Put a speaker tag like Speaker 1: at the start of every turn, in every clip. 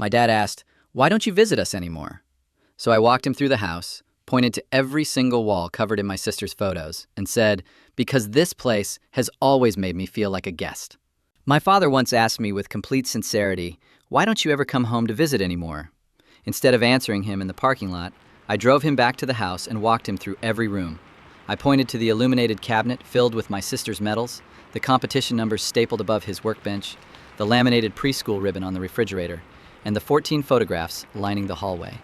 Speaker 1: My dad asked, "Why don't you visit us anymore?" So I walked him through the house, pointed to every single wall covered in my sister's photos, and said, "Because this place has always made me feel like a guest." My father once asked me with complete sincerity, "Why don't you ever come home to visit anymore?" Instead of answering him in the parking lot, I drove him back to the house and walked him through every room. I pointed to the illuminated cabinet filled with my sister's medals, the competition numbers stapled above his workbench, the laminated preschool ribbon on the refrigerator, and the 14 photographs lining the hallway.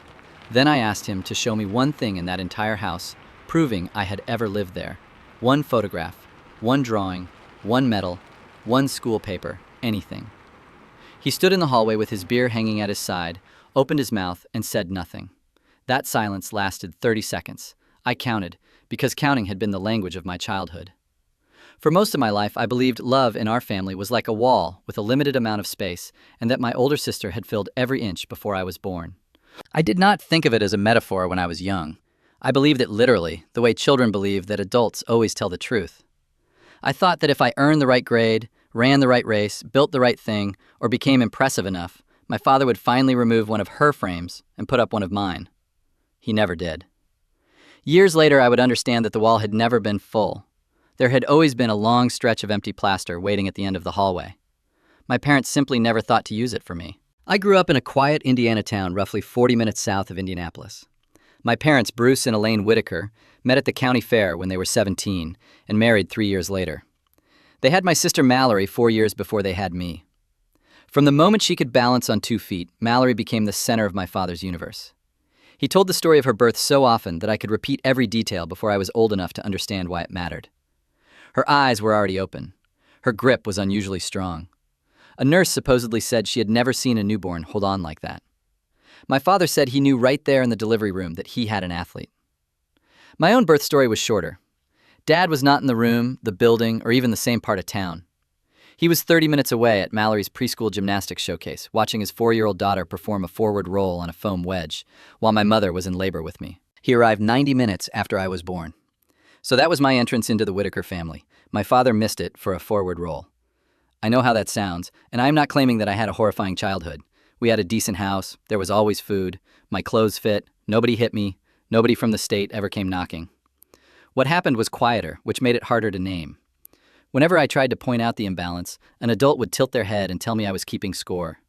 Speaker 1: Then I asked him to show me one thing in that entire house, proving I had ever lived there. One photograph, one drawing, one medal, one school paper, anything. He stood in the hallway with his beer hanging at his side, opened his mouth, and said nothing. That silence lasted 30 seconds. I counted, because counting had been the language of my childhood. For most of my life, I believed love in our family was like a wall with a limited amount of space, and that my older sister had filled every inch before I was born. I did not think of it as a metaphor when I was young. I believed it literally, the way children believe that adults always tell the truth. I thought that if I earned the right grade, ran the right race, built the right thing, or became impressive enough, my father would finally remove one of her frames and put up one of mine. He never did. Years later, I would understand that the wall had never been full. There had always been a long stretch of empty plaster waiting at the end of the hallway. My parents simply never thought to use it for me. I grew up in a quiet Indiana town roughly 40 minutes south of Indianapolis. My parents, Bruce and Elaine Whitaker, met at the county fair when they were 17 and married 3 years later. They had my sister Mallory 4 years before they had me. From the moment she could balance on 2 feet, Mallory became the center of my father's universe. He told the story of her birth so often that I could repeat every detail before I was old enough to understand why it mattered. Her eyes were already open. Her grip was unusually strong. A nurse supposedly said she had never seen a newborn hold on like that. My father said he knew right there in the delivery room that he had an athlete. My own birth story was shorter. Dad was not in the room, the building, or even the same part of town. He was 30 minutes away at Mallory's preschool gymnastics showcase, watching his 4-year-old daughter perform a forward roll on a foam wedge, while my mother was in labor with me. He arrived 90 minutes after I was born. So that was my entrance into the Whitaker family. My father missed it for a forward roll. I know how that sounds, and I am not claiming that I had a horrifying childhood. We had a decent house, there was always food, my clothes fit, nobody hit me, nobody from the state ever came knocking. What happened was quieter, which made it harder to name. Whenever I tried to point out the imbalance, an adult would tilt their head and tell me I was keeping score.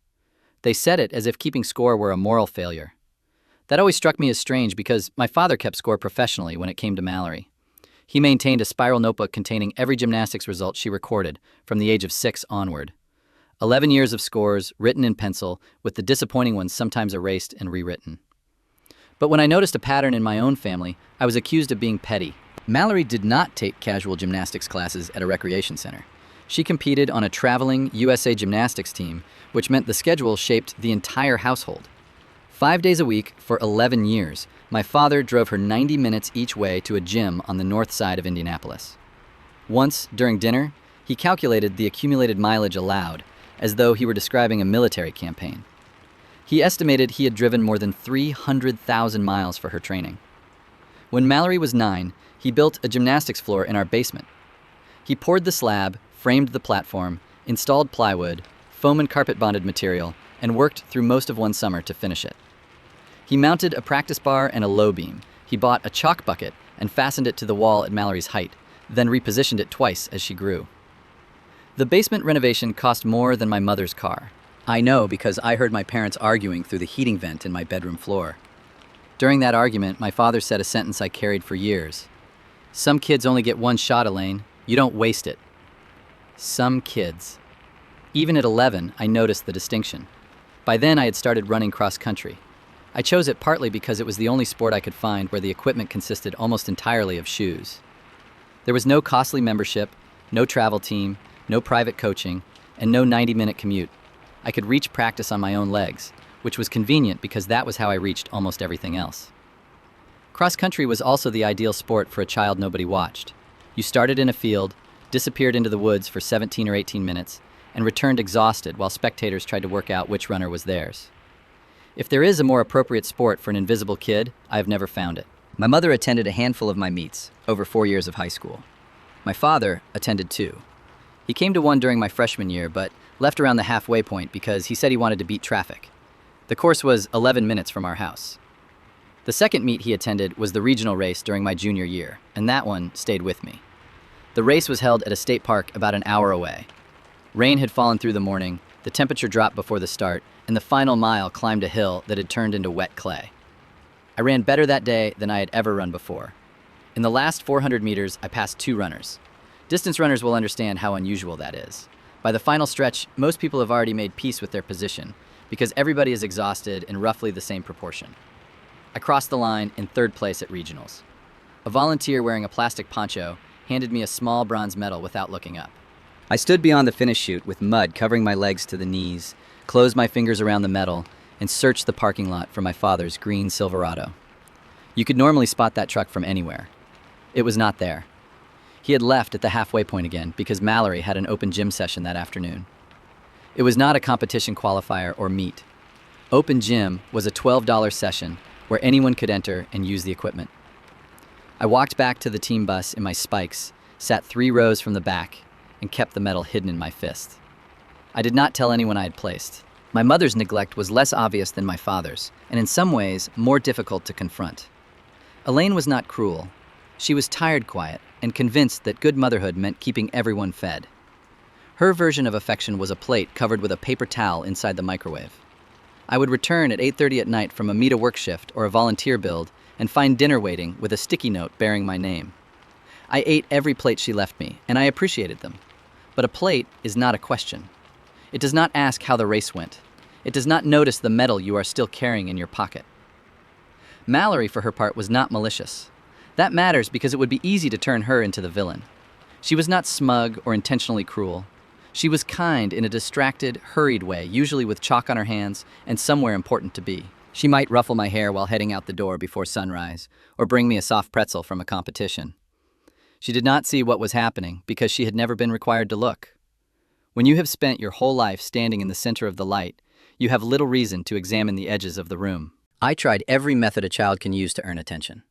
Speaker 1: They said it as if keeping score were a moral failure. That always struck me as strange because my father kept score professionally when it came to Mallory. He maintained a spiral notebook containing every gymnastics result she recorded from the age of 6 onward. 11 years of scores, written in pencil, with the disappointing ones sometimes erased and rewritten. But when I noticed a pattern in my own family, I was accused of being petty. Mallory did not take casual gymnastics classes at a recreation center. She competed on a traveling USA gymnastics team, which meant the schedule shaped the entire household. 5 days a week for 11 years, my father drove her 90 minutes each way to a gym on the north side of Indianapolis. Once, during dinner, he calculated the accumulated mileage aloud, as though he were describing a military campaign. He estimated he had driven more than 300,000 miles for her training. When Mallory was 9, he built a gymnastics floor in our basement. He poured the slab, framed the platform, installed plywood, foam and carpet bonded material, and worked through most of one summer to finish it. He mounted a practice bar and a low beam. He bought a chalk bucket and fastened it to the wall at Mallory's height, then repositioned it twice as she grew. The basement renovation cost more than my mother's car. I know because I heard my parents arguing through the heating vent in my bedroom floor. During that argument, my father said a sentence I carried for years. "Some kids only get one shot, Elaine. You don't waste it." Some kids. Even at 11, I noticed the distinction. By then, I had started running cross country. I chose it partly because it was the only sport I could find where the equipment consisted almost entirely of shoes. There was no costly membership, no travel team, no private coaching, and no 90-minute commute. I could reach practice on my own legs, which was convenient because that was how I reached almost everything else. Cross country was also the ideal sport for a child nobody watched. You started in a field, disappeared into the woods for 17 or 18 minutes, and returned exhausted while spectators tried to work out which runner was theirs. If there is a more appropriate sport for an invisible kid, I have never found it. My mother attended a handful of my meets over 4 years of high school. My father attended 2. He came to one during my freshman year, but left around the halfway point because he said he wanted to beat traffic. The course was 11 minutes from our house. The second meet he attended was the regional race during my junior year, and that one stayed with me. The race was held at a state park about an hour away. Rain had fallen through the morning, the temperature dropped before the start, and the final mile climbed a hill that had turned into wet clay. I ran better that day than I had ever run before. In the last 400 meters, I passed 2 runners. Distance runners will understand how unusual that is. By the final stretch, most people have already made peace with their position because everybody is exhausted in roughly the same proportion. I crossed the line in 3rd place at regionals. A volunteer wearing a plastic poncho handed me a small bronze medal without looking up. I stood beyond the finish chute with mud covering my legs to the knees, closed my fingers around the medal, and searched the parking lot for my father's green Silverado. You could normally spot that truck from anywhere. It was not there. He had left at the halfway point again because Mallory had an open gym session that afternoon. It was not a competition qualifier or meet. Open gym was a $12 session where anyone could enter and use the equipment. I walked back to the team bus in my spikes, sat 3 rows from the back, and kept the medal hidden in my fist. I did not tell anyone I had placed. My mother's neglect was less obvious than my father's, and in some ways, more difficult to confront. Elaine was not cruel. She was tired quiet and convinced that good motherhood meant keeping everyone fed. Her version of affection was a plate covered with a paper towel inside the microwave. I would return at 8:30 at night from a meet-a-work shift or a volunteer build and find dinner waiting with a sticky note bearing my name. I ate every plate she left me, and I appreciated them. But a plate is not a question. It does not ask how the race went. It does not notice the medal you are still carrying in your pocket. Mallory, for her part, was not malicious. That matters because it would be easy to turn her into the villain. She was not smug or intentionally cruel. She was kind in a distracted, hurried way, usually with chalk on her hands and somewhere important to be. She might ruffle my hair while heading out the door before sunrise, or bring me a soft pretzel from a competition. She did not see what was happening because she had never been required to look. When you have spent your whole life standing in the center of the light, you have little reason to examine the edges of the room. I tried every method a child can use to earn attention.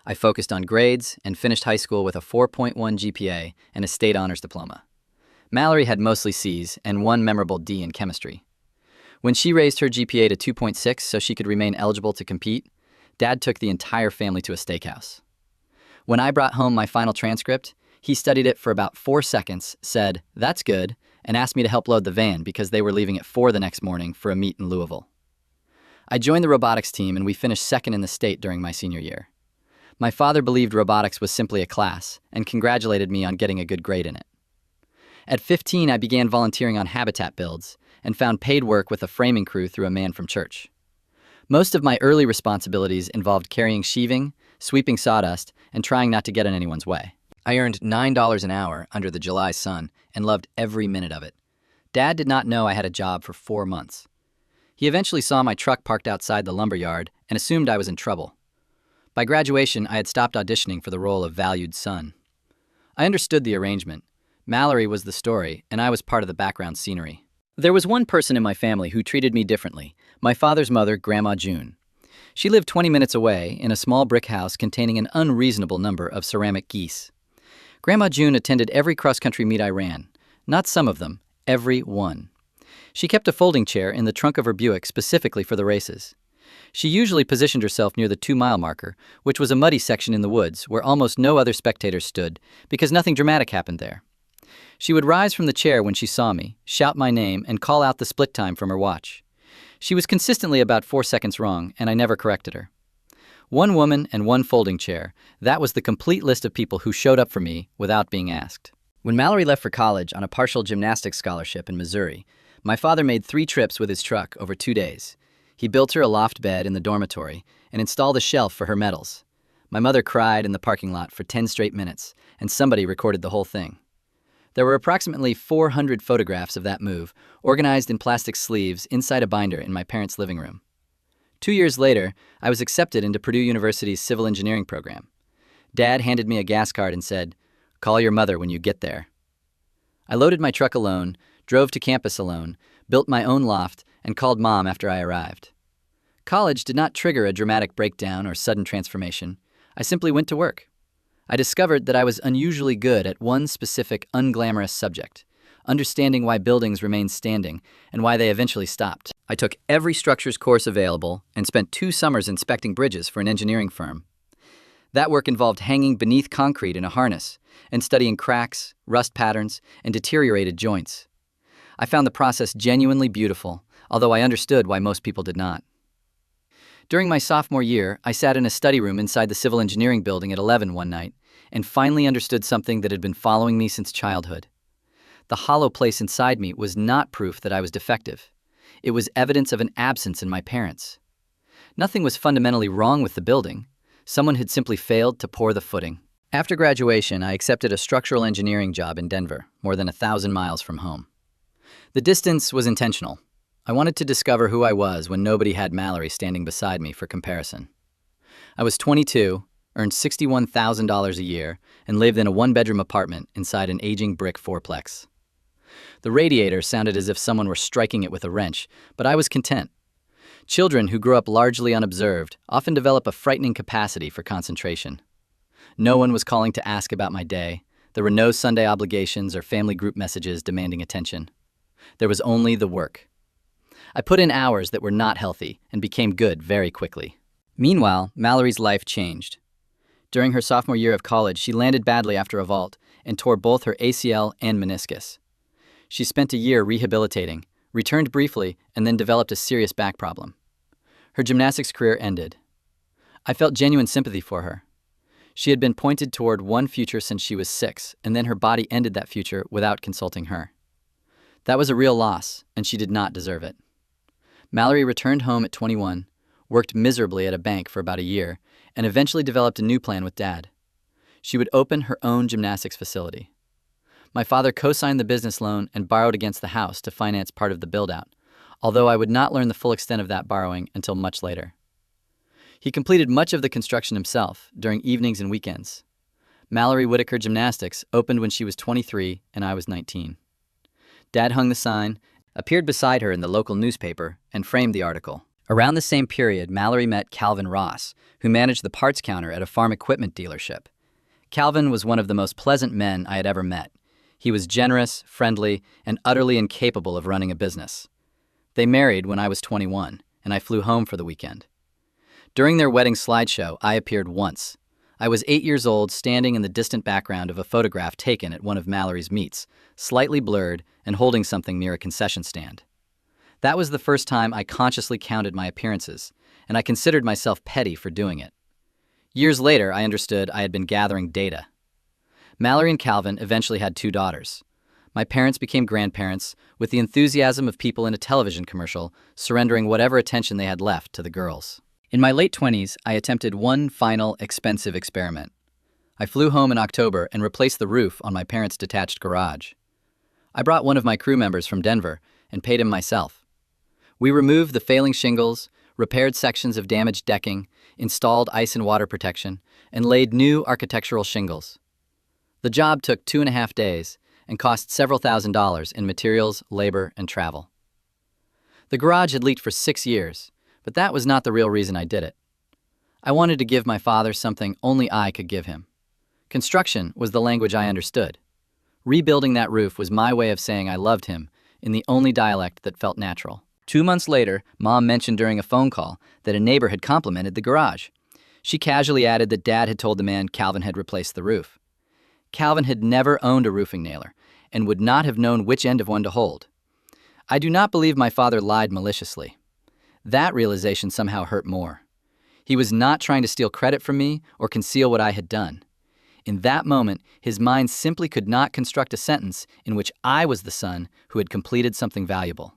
Speaker 1: I focused on grades and finished high school with a 4.1 GPA and a state honors diploma. Mallory had mostly C's and 1 memorable D in chemistry. When she raised her GPA to 2.6 so she could remain eligible to compete, Dad took the entire family to a steakhouse. When I brought home my final transcript, he studied it for about 4 seconds, said, "That's good," and asked me to help load the van because they were leaving at 4 the next morning for a meet in Louisville. I joined the robotics team and we finished 2nd in the state during my senior year. My father believed robotics was simply a class and congratulated me on getting a good grade in it. At 15, I began volunteering on habitat builds and found paid work with a framing crew through a man from church. Most of my early responsibilities involved carrying sheaving, sweeping sawdust, and trying not to get in anyone's way. I earned $9 an hour under the July sun and loved every minute of it. Dad did not know I had a job for 4 months. He eventually saw my truck parked outside the lumber yard and assumed I was in trouble. By graduation, I had stopped auditioning for the role of valued son. I understood the arrangement. Mallory was the story, and I was part of the background scenery. There was one person in my family who treated me differently, my father's mother, Grandma June. She lived 20 minutes away in a small brick house containing an unreasonable number of ceramic geese. Grandma June attended every cross-country meet I ran. Not some of them, every one. She kept a folding chair in the trunk of her Buick specifically for the races. She usually positioned herself near the 2-mile marker, which was a muddy section in the woods where almost no other spectators stood because nothing dramatic happened there. She would rise from the chair when she saw me, shout my name, and call out the split time from her watch. She was consistently about 4 seconds wrong, and I never corrected her. 1 woman and 1 folding chair, that was the complete list of people who showed up for me without being asked. When Mallory left for college on a partial gymnastics scholarship in Missouri, my father made 3 trips with his truck over 2 days. He built her a loft bed in the dormitory and installed a shelf for her medals. My mother cried in the parking lot for 10 straight minutes, and somebody recorded the whole thing. There were approximately 400 photographs of that move, organized in plastic sleeves inside a binder in my parents' living room. 2 years later, I was accepted into Purdue University's civil engineering program. Dad handed me a gas card and said, "Call your mother when you get there." I loaded my truck alone, drove to campus alone, built my own loft, and called Mom after I arrived. College did not trigger a dramatic breakdown or sudden transformation. I simply went to work. I discovered that I was unusually good at one specific unglamorous subject, understanding why buildings remained standing and why they eventually stopped. I took every structures course available and spent 2 summers inspecting bridges for an engineering firm. That work involved hanging beneath concrete in a harness and studying cracks, rust patterns, and deteriorated joints. I found the process genuinely beautiful, although I understood why most people did not. During my sophomore year, I sat in a study room inside the civil engineering building at 11 one night and finally understood something that had been following me since childhood. The hollow place inside me was not proof that I was defective. It was evidence of an absence in my parents. Nothing was fundamentally wrong with the building. Someone had simply failed to pour the footing. After graduation, I accepted a structural engineering job in Denver, more than 1,000 miles from home. The distance was intentional. I wanted to discover who I was when nobody had Mallory standing beside me for comparison. I was 22, earned $61,000 a year, and lived in a 1-bedroom apartment inside an aging brick fourplex. The radiator sounded as if someone were striking it with a wrench, but I was content. Children who grew up largely unobserved often develop a frightening capacity for concentration. No one was calling to ask about my day. There were no Sunday obligations or family group messages demanding attention. There was only the work. I put in hours that were not healthy and became good very quickly. Meanwhile, Mallory's life changed. During her sophomore year of college, she landed badly after a vault and tore both her ACL and meniscus. She spent a year rehabilitating, returned briefly, and then developed a serious back problem. Her gymnastics career ended. I felt genuine sympathy for her. She had been pointed toward one future since she was 6, and then her body ended that future without consulting her. That was a real loss, and she did not deserve it. Mallory returned home at 21, worked miserably at a bank for about a year, and eventually developed a new plan with Dad. She would open her own gymnastics facility. My father co-signed the business loan and borrowed against the house to finance part of the build-out, although I would not learn the full extent of that borrowing until much later. He completed much of the construction himself during evenings and weekends. Mallory Whitaker Gymnastics opened when she was 23 and I was 19. Dad hung the sign, appeared beside her in the local newspaper, and framed the article. Around the same period, Mallory met Calvin Ross, who managed the parts counter at a farm equipment dealership. Calvin was one of the most pleasant men I had ever met. He was generous, friendly, and utterly incapable of running a business. They married when I was 21, and I flew home for the weekend. During their wedding slideshow, I appeared once. I was 8 years old, standing in the distant background of a photograph taken at one of Mallory's meets, slightly blurred and holding something near a concession stand. That was the first time I consciously counted my appearances, and I considered myself petty for doing it. Years later, I understood I had been gathering data. Mallory and Calvin eventually had 2 daughters. My parents became grandparents with the enthusiasm of people in a television commercial, surrendering whatever attention they had left to the girls. In my late 20s, I attempted one final expensive experiment. I flew home in October and replaced the roof on my parents' detached garage. I brought one of my crew members from Denver and paid him myself. We removed the failing shingles, repaired sections of damaged decking, installed ice and water protection, and laid new architectural shingles. The job took 2.5 days and cost several $1,000s in materials, labor, and travel. The garage had leaked for 6 years, but that was not the real reason I did it. I wanted to give my father something only I could give him. Construction was the language I understood. Rebuilding that roof was my way of saying I loved him in the only dialect that felt natural. 2 months later, Mom mentioned during a phone call that a neighbor had complimented the garage. She casually added that Dad had told the man Calvin had replaced the roof. Calvin had never owned a roofing nailer and would not have known which end of one to hold. I do not believe my father lied maliciously. That realization somehow hurt more. He was not trying to steal credit from me or conceal what I had done. In that moment, his mind simply could not construct a sentence in which I was the son who had completed something valuable.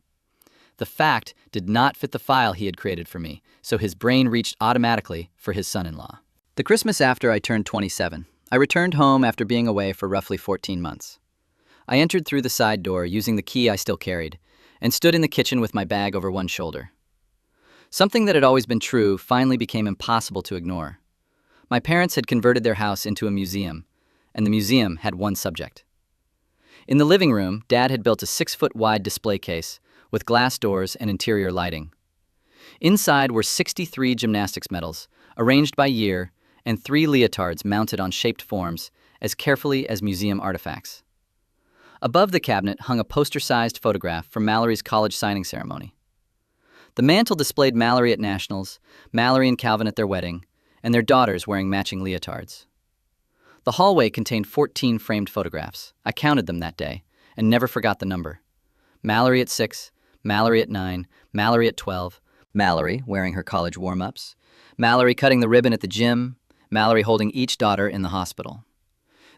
Speaker 1: The fact did not fit the file he had created for me, so his brain reached automatically for his son-in-law. The Christmas after I turned 27, I returned home after being away for roughly 14 months. I entered through the side door using the key I still carried and stood in the kitchen with my bag over one shoulder. Something that had always been true finally became impossible to ignore. My parents had converted their house into a museum, and the museum had one subject. In the living room, Dad had built a 6-foot-wide display case with glass doors and interior lighting. Inside were 63 gymnastics medals, arranged by year, and 3 leotards mounted on shaped forms, as carefully as museum artifacts. Above the cabinet hung a poster-sized photograph from Mallory's college signing ceremony. The mantel displayed Mallory at nationals, Mallory and Calvin at their wedding, and their daughters wearing matching leotards. The hallway contained 14 framed photographs. I counted them that day, and never forgot the number. Mallory at 6, Mallory at 9, Mallory at 12, Mallory wearing her college warm-ups, Mallory cutting the ribbon at the gym, Mallory holding each daughter in the hospital.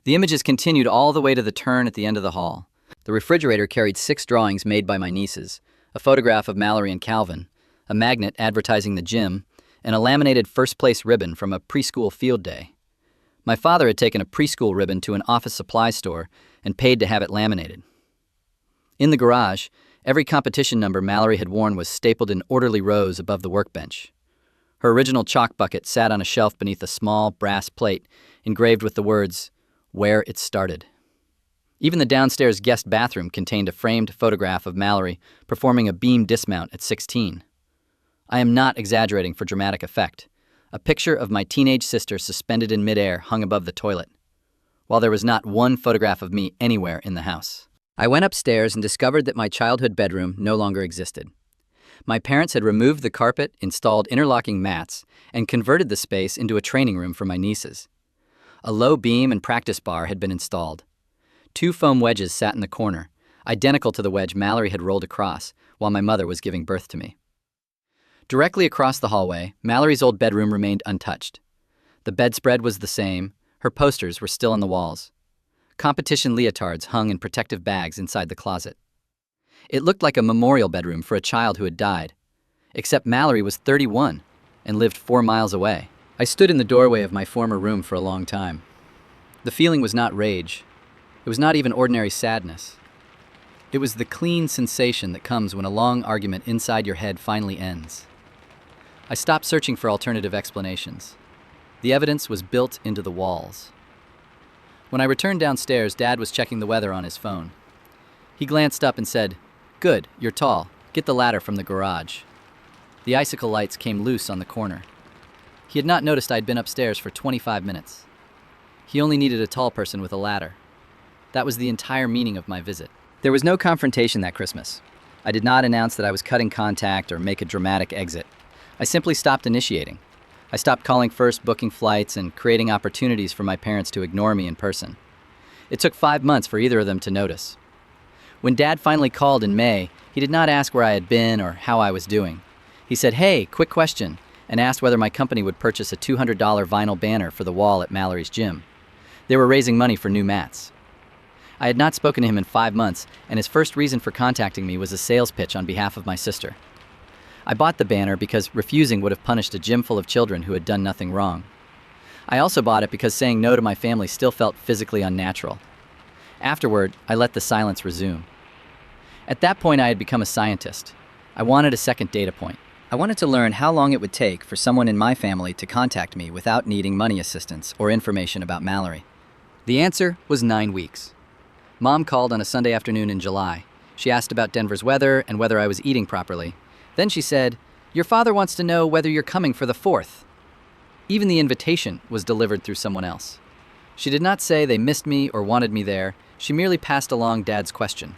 Speaker 1: The images continued all the way to the turn at the end of the hall. The refrigerator carried 6 drawings made by my nieces, a photograph of Mallory and Calvin, a magnet advertising the gym, and a laminated first-place ribbon from a preschool field day. My father had taken a preschool ribbon to an office supply store and paid to have it laminated. In the garage, every competition number Mallory had worn was stapled in orderly rows above the workbench. Her original chalk bucket sat on a shelf beneath a small brass plate engraved with the words, "Where It Started." Even the downstairs guest bathroom contained a framed photograph of Mallory performing a beam dismount at 16. I am not exaggerating for dramatic effect. A picture of my teenage sister suspended in midair hung above the toilet, while there was not one photograph of me anywhere in the house. I went upstairs and discovered that my childhood bedroom no longer existed. My parents had removed the carpet, installed interlocking mats, and converted the space into a training room for my nieces. A low beam and practice bar had been installed. 2 foam wedges sat in the corner, identical to the wedge Mallory had rolled across while my mother was giving birth to me. Directly across the hallway, Mallory's old bedroom remained untouched. The bedspread was the same, her posters were still on the walls. Competition leotards hung in protective bags inside the closet. It looked like a memorial bedroom for a child who had died, except Mallory was 31 and lived 4 miles away. I stood in the doorway of my former room for a long time. The feeling was not rage. It was not even ordinary sadness. It was the clean sensation that comes when a long argument inside your head finally ends. I stopped searching for alternative explanations. The evidence was built into the walls. When I returned downstairs, Dad was checking the weather on his phone. He glanced up and said, "Good, you're tall. Get the ladder from the garage." The icicle lights came loose on the corner. He had not noticed I'd been upstairs for 25 minutes. He only needed a tall person with a ladder. That was the entire meaning of my visit. There was no confrontation that Christmas. I did not announce that I was cutting contact or make a dramatic exit. I simply stopped initiating. I stopped calling first, booking flights, and creating opportunities for my parents to ignore me in person. It took 5 months for either of them to notice. When Dad finally called in May, he did not ask where I had been or how I was doing. He said, "Hey, quick question," and asked whether my company would purchase a $200 vinyl banner for the wall at Mallory's gym. They were raising money for new mats. I had not spoken to him in 5 months, and his first reason for contacting me was a sales pitch on behalf of my sister. I bought the banner because refusing would have punished a gym full of children who had done nothing wrong. I also bought it because saying no to my family still felt physically unnatural. Afterward, I let the silence resume. At that point, I had become a scientist. I wanted a second data point. I wanted to learn how long it would take for someone in my family to contact me without needing money assistance or information about Mallory. The answer was 9 weeks. Mom called on a Sunday afternoon in July. She asked about Denver's weather and whether I was eating properly. Then she said, "Your father wants to know whether you're coming for the 4th. Even the invitation was delivered through someone else. She did not say they missed me or wanted me there. She merely passed along Dad's question.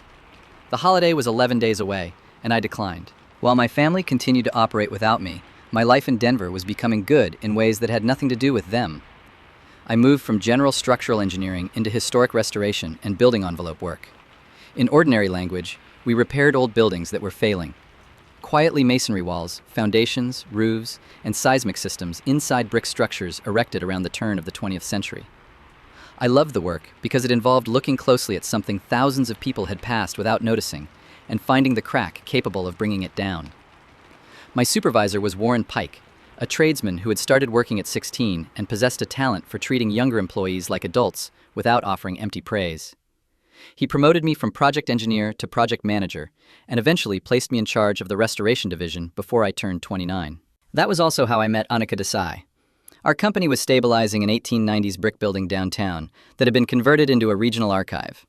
Speaker 1: The holiday was 11 days away, and I declined. While my family continued to operate without me, my life in Denver was becoming good in ways that had nothing to do with them. I moved from general structural engineering into historic restoration and building envelope work. In ordinary language, we repaired old buildings that were failing. Quietly masonry walls, foundations, roofs, and seismic systems inside brick structures erected around the turn of the 20th century. I loved the work because it involved looking closely at something thousands of people had passed without noticing and finding the crack capable of bringing it down. My supervisor was Warren Pike, a tradesman who had started working at 16 and possessed a talent for treating younger employees like adults without offering empty praise. He promoted me from project engineer to project manager and eventually placed me in charge of the restoration division before I turned 29. That was also how I met Annika Desai. Our company was stabilizing an 1890s brick building downtown that had been converted into a regional archive.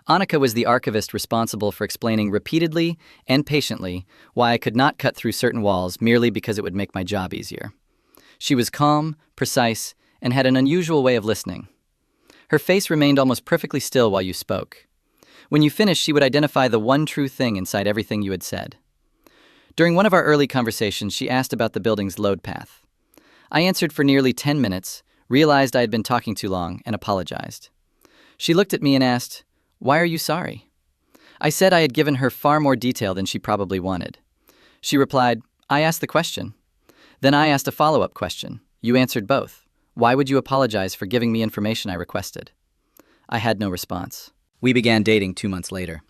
Speaker 1: Annika was the archivist responsible for explaining repeatedly and patiently why I could not cut through certain walls merely because it would make my job easier. She was calm, precise, and had an unusual way of listening. Her face remained almost perfectly still while you spoke. When you finished, she would identify the one true thing inside everything you had said. During one of our early conversations, she asked about the building's load path. I answered for nearly 10 minutes, realized I had been talking too long, and apologized. She looked at me and asked, "Why are you sorry?" I said I had given her far more detail than she probably wanted. She replied, "I asked the question." Then I asked a follow-up question. You answered both. Why would you apologize for giving me information I requested? I had no response. We began dating 2 months later.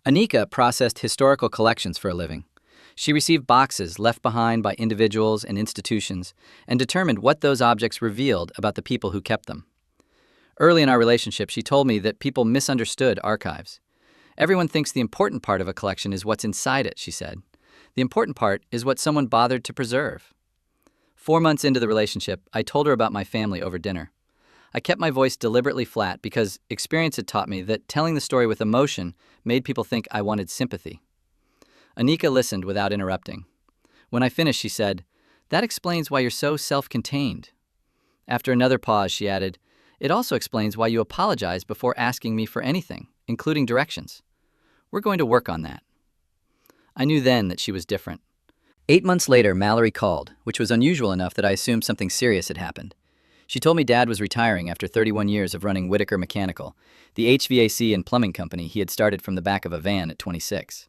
Speaker 1: Anika processed historical collections for a living. She received boxes left behind by individuals and institutions and determined what those objects revealed about the people who kept them. Early in our relationship, she told me that people misunderstood archives. Everyone thinks the important part of a collection is what's inside it, she said. The important part is what someone bothered to preserve. 4 months into the relationship, I told her about my family over dinner. I kept my voice deliberately flat because experience had taught me that telling the story with emotion made people think I wanted sympathy. Anika listened without interrupting. When I finished, she said, "That explains why you're so self-contained." After another pause, she added, "It also explains why you apologize before asking me for anything, including directions. We're going to work on that." I knew then that she was different. 8 months later, Mallory called, which was unusual enough that I assumed something serious had happened. She told me Dad was retiring after 31 years of running Whitaker Mechanical, the HVAC and plumbing company he had started from the back of a van at 26.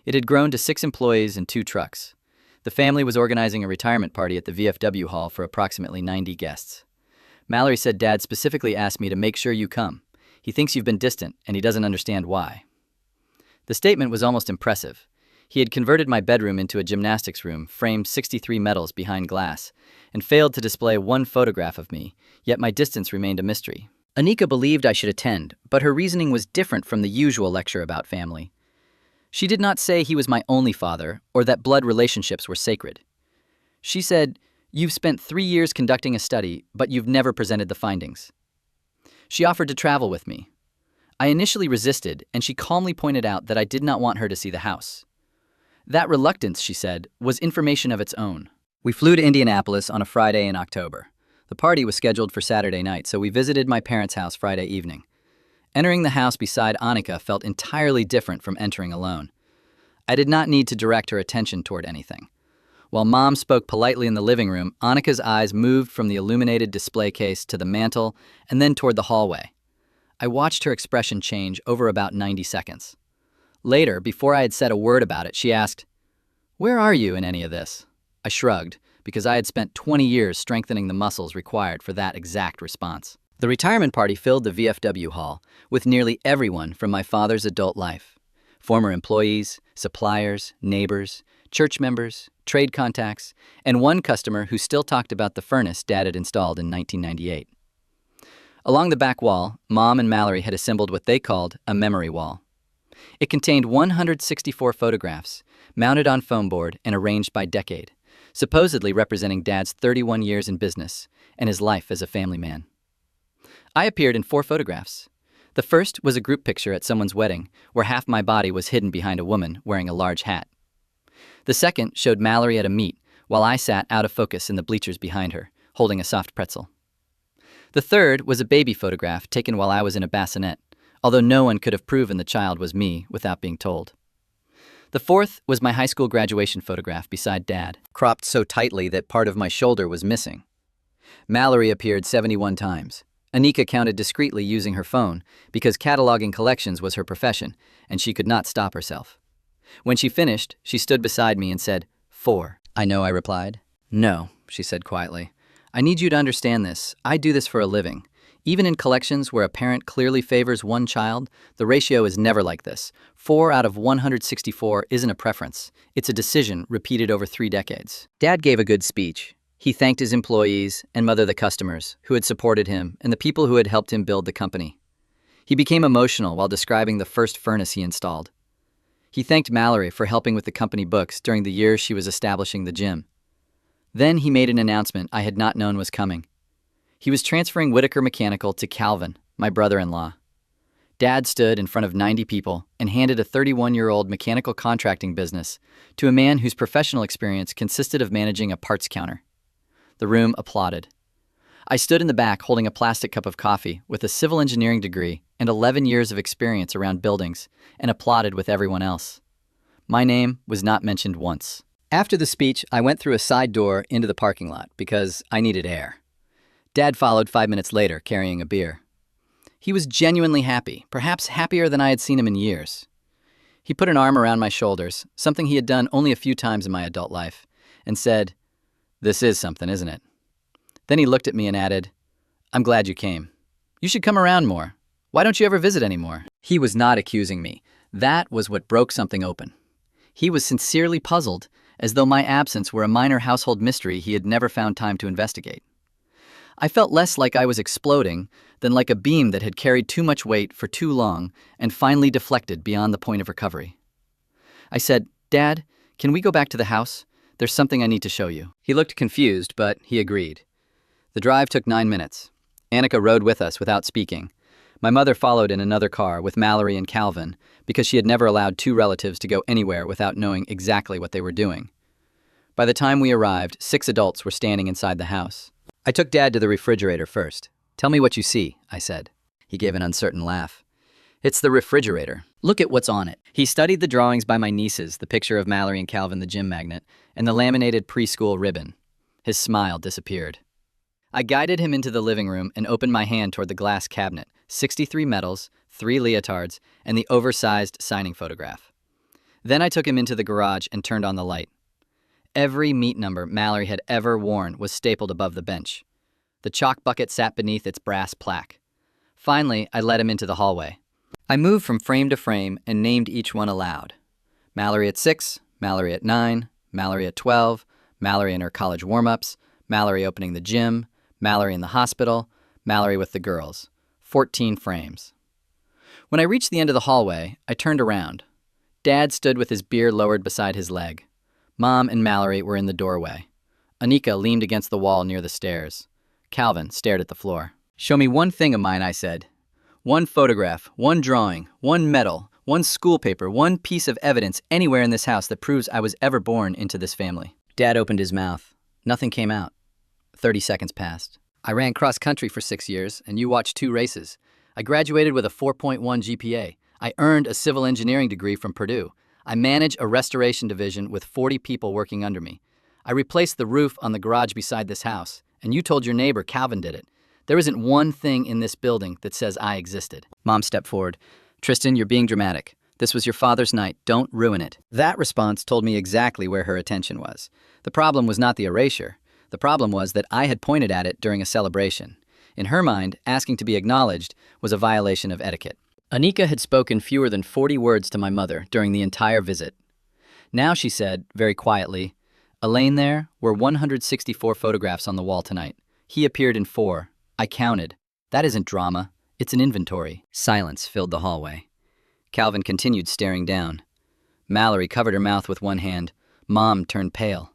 Speaker 1: It had grown to 6 employees and 2 trucks. The family was organizing a retirement party at the VFW hall for approximately 90 guests. Mallory said Dad specifically asked me to make sure you come. He thinks you've been distant, and he doesn't understand why. The statement was almost impressive. He had converted my bedroom into a gymnastics room, framed 63 medals behind glass, and failed to display one photograph of me, yet my distance remained a mystery. Anika believed I should attend, but her reasoning was different from the usual lecture about family. She did not say he was my only father or that blood relationships were sacred. She said, "You've spent 3 years conducting a study, but you've never presented the findings." She offered to travel with me. I initially resisted, and she calmly pointed out that I did not want her to see the house. That reluctance, she said, was information of its own. We flew to Indianapolis on a Friday in October. The party was scheduled for Saturday night, so we visited my parents' house Friday evening. Entering the house beside Anika felt entirely different from entering alone. I did not need to direct her attention toward anything. While Mom spoke politely in the living room, Anika's eyes moved from the illuminated display case to the mantel and then toward the hallway. I watched her expression change over about 90 seconds. Later, before I had said a word about it, she asked, "Where are you in any of this?" I shrugged, because I had spent 20 years strengthening the muscles required for that exact response. The retirement party filled the VFW hall with nearly everyone from my father's adult life. Former employees, suppliers, neighbors, church members, trade contacts, and one customer who still talked about the furnace Dad had installed in 1998. Along the back wall, Mom and Mallory had assembled what they called a memory wall. It contained 164 photographs, mounted on foam board and arranged by decade, supposedly representing Dad's 31 years in business and his life as a family man. I appeared in 4 photographs. The first was a group picture at someone's wedding, where half my body was hidden behind a woman wearing a large hat. The second showed Mallory at a meet, while I sat out of focus in the bleachers behind her, holding a soft pretzel. The third was a baby photograph taken while I was in a bassinet, although no one could have proven the child was me without being told. The fourth was my high school graduation photograph beside Dad, cropped so tightly that part of my shoulder was missing. Mallory appeared 71 times. Anika counted discreetly using her phone because cataloging collections was her profession, and she could not stop herself. When she finished, she stood beside me and said, "4. "I know," I replied. "No," she said quietly. "I need you to understand this. I do this for a living. Even in collections where a parent clearly favors one child, the ratio is never like this. 4 out of 164 isn't a preference. It's a decision repeated over 3 decades. Dad gave a good speech. He thanked his employees and Mother the customers who had supported him and the people who had helped him build the company. He became emotional while describing the first furnace he installed. He thanked Mallory for helping with the company books during the years she was establishing the gym. Then he made an announcement I had not known was coming. He was transferring Whitaker Mechanical to Calvin, my brother-in-law. Dad stood in front of 90 people and handed a 31-year-old mechanical contracting business to a man whose professional experience consisted of managing a parts counter. The room applauded. I stood in the back holding a plastic cup of coffee with a civil engineering degree and 11 years of experience around buildings and applauded with everyone else. My name was not mentioned once. After the speech, I went through a side door into the parking lot because I needed air. Dad followed 5 minutes later carrying a beer. He was genuinely happy, perhaps happier than I had seen him in years. He put an arm around my shoulders, something he had done only a few times in my adult life, and said, "This is something, isn't it?" Then he looked at me and added, "I'm glad you came. You should come around more. Why don't you ever visit anymore?" He was not accusing me. That was what broke something open. He was sincerely puzzled, as though my absence were a minor household mystery he had never found time to investigate. I felt less like I was exploding than like a beam that had carried too much weight for too long and finally deflected beyond the point of recovery. I said, "Dad, can we go back to the house? There's something I need to show you." He looked confused, but he agreed. The drive took 9 minutes. Annika rode with us without speaking. My mother followed in another car with Mallory and Calvin because she had never allowed two relatives to go anywhere without knowing exactly what they were doing. By the time we arrived, 6 adults were standing inside the house. I took Dad to the refrigerator first. "Tell me what you see," I said. He gave an uncertain laugh. "It's the refrigerator. Look at what's on it." He studied the drawings by my nieces, the picture of Mallory and Calvin the gym magnet, and the laminated preschool ribbon. His smile disappeared. I guided him into the living room and opened my hand toward the glass cabinet, 63 medals, 3 leotards, and the oversized signing photograph. Then I took him into the garage and turned on the light. Every meat number Mallory had ever worn was stapled above the bench. The chalk bucket sat beneath its brass plaque. Finally, I led him into the hallway. I moved from frame to frame and named each one aloud. Mallory at 6, Mallory at 9, Mallory at 12, Mallory in her college warm-ups, Mallory opening the gym, Mallory in the hospital, Mallory with the girls. 14 frames. When I reached the end of the hallway, I turned around. Dad stood with his beer lowered beside his leg. Mom and Mallory were in the doorway. Anika leaned against the wall near the stairs. Calvin stared at the floor. "Show me one thing of mine," I said. "One photograph, one drawing, one medal, one school paper, one piece of evidence anywhere in this house that proves I was ever born into this family." Dad opened his mouth. Nothing came out. 30 seconds passed. "I ran cross-country for 6 years, and you watched 2 races. I graduated with a 4.1 GPA. I earned a civil engineering degree from Purdue. I manage a restoration division with 40 people working under me. I replaced the roof on the garage beside this house, and you told your neighbor Calvin did it. There isn't one thing in this building that says I existed." Mom stepped forward. "Tristan, you're being dramatic. This was your father's night. Don't ruin it." That response told me exactly where her attention was. The problem was not the erasure. The problem was that I had pointed at it during a celebration. In her mind, asking to be acknowledged was a violation of etiquette. Anika had spoken fewer than 40 words to my mother during the entire visit. Now she said, very quietly, "Elaine, there were 164 photographs on the wall tonight. He appeared in 4. I counted. That isn't drama. It's an inventory." Silence filled the hallway. Calvin continued staring down. Mallory covered her mouth with one hand. Mom turned pale.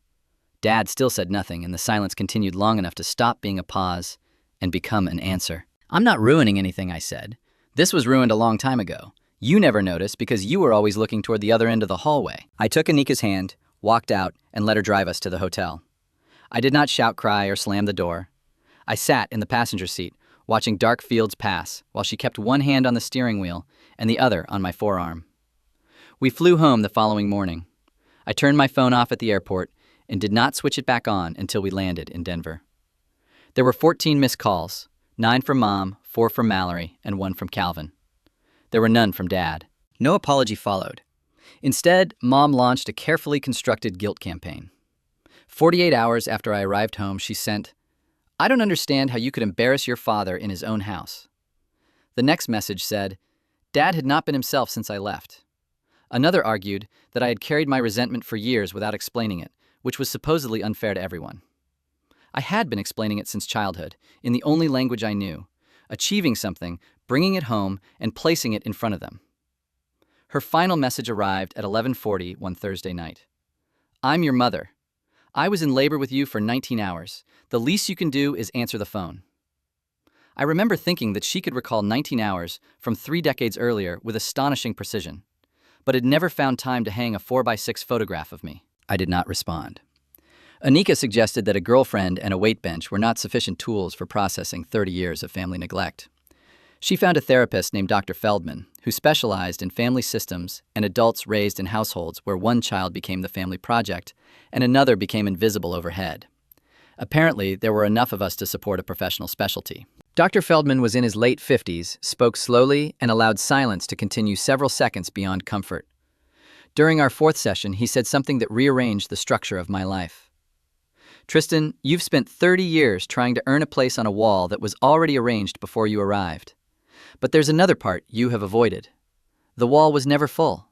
Speaker 1: Dad still said nothing, and the silence continued long enough to stop being a pause and become an answer. "I'm not ruining anything," I said. "This was ruined a long time ago. You never noticed because you were always looking toward the other end of the hallway." I took Anika's hand, walked out, and let her drive us to the hotel. I did not shout, cry, or slam the door. I sat in the passenger seat, watching dark fields pass, while she kept one hand on the steering wheel and the other on my forearm. We flew home the following morning. I turned my phone off at the airport and did not switch it back on until we landed in Denver. There were 14 missed calls, 9 from Mom, 4 from Mallory, and 1 from Calvin. There were none from Dad. No apology followed. Instead, Mom launched a carefully constructed guilt campaign. 48 hours after I arrived home, she sent, "I don't understand how you could embarrass your father in his own house." The next message said, "Dad had not been himself since I left." Another argued that I had carried my resentment for years without explaining it, which was supposedly unfair to everyone. I had been explaining it since childhood, in the only language I knew, achieving something, bringing it home, and placing it in front of them. Her final message arrived at 11:40 one Thursday night. "I'm your mother. I was in labor with you for 19 hours. The least you can do is answer the phone." I remember thinking that she could recall 19 hours from 3 decades earlier with astonishing precision, but had never found time to hang a 4x6 photograph of me. I did not respond. Anika suggested that a girlfriend and a weight bench were not sufficient tools for processing 30 years of family neglect. She found a therapist named Dr. Feldman, who specialized in family systems and adults raised in households where one child became the family project and another became invisible overhead. Apparently, there were enough of us to support a professional specialty. Dr. Feldman was in his late 50s, spoke slowly, and allowed silence to continue several seconds beyond comfort. During our fourth session, he said something that rearranged the structure of my life. Tristan, you've spent 30 years trying to earn a place on a wall that was already arranged before you arrived. But there's another part you have avoided. The wall was never full.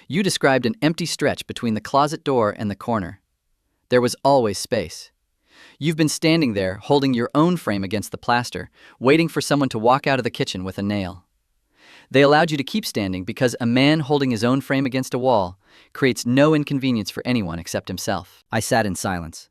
Speaker 1: You described an empty stretch between the closet door and the corner. There was always space. You've been standing there, holding your own frame against the plaster, waiting for someone to walk out of the kitchen with a nail. They allowed you to keep standing because a man holding his own frame against a wall creates no inconvenience for anyone except himself. I sat in silence.